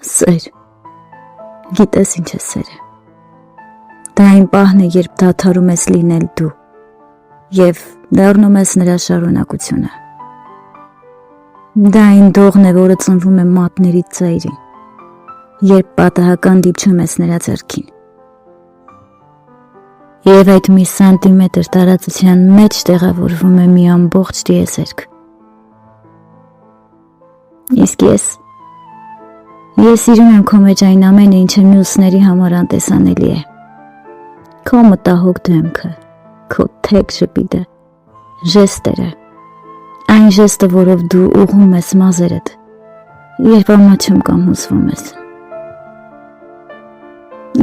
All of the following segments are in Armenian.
Սեր, գիտես ինչ է սերը, դա այն պահն է, երբ դադարում ես լինել դու և դառնում ես նրա շարունակությունը, դա այն դողն է, որը ծնվում է մատների ծայրին, երբ պատահական դիպչում ես նրա ձեռքին, և այդ մի սանտիմետր տարածության մեջ տեղավորվում է մի ամբողջ տիեզերք, իսկ ես սիրում եմ քո մեջ այն ամենը, ինչը մյուսների համար անտեսանելի է, քո մտահոգ դեմքը, քո թեք ժպիտը, ժեստերը, այն ժեստը, որով դու ուղղում ես մազերդ, երբ ամաչում կամ հուզվում ես։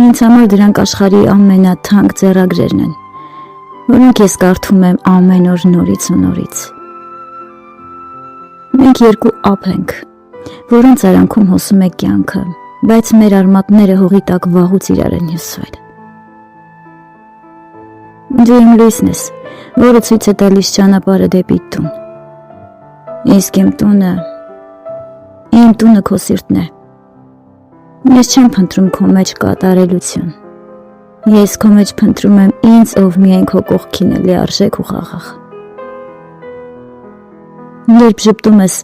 Ինձ համար դրանք աշխարհի ամենաթանկ ձեռագրերն են, որոնք ես կարդում եմ ամեն օր նորից ու նորից։ Մենք երկու ափ ենք, որոնց արանքում հոսում է կյանքը, բայց մեր արմատները հողի տակ վաղուց իրար են հյուսվել։ Դու իմ լույսն ես, որը ցույց է տալիս ճանապարհը դեպի տուն։ Իսկ իմ տունը քո սիրտն է։ Ես չեմ փնտրում քո մեջ կատարելություն։ Ես քո մեջ փնտրում եմ ինձ, ով միայն քո կողքին է լիարժեք ու խաղաղ։ Երբ ժպտում ես,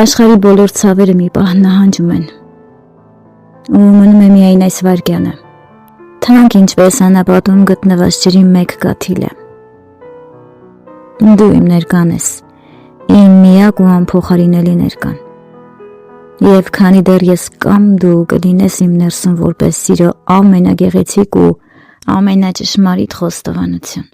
աշխարհի բոլոր ցավերը մի պահ նահանջում են։ Ու մնում է միայն այս վայրկյանը, թանկ ինչպես անապատում գտնված ջրի մեկ կաթիլը։ Դու իմ ներկան ես, իմ միակ ու անփոխարինելի ներկան։ Եվ քանի դեռ ես կամ դու կլինես իմ ներսում որպես սիրո ամենագեղեցիկ ու ամենաճշմարիտ խոստովանություն։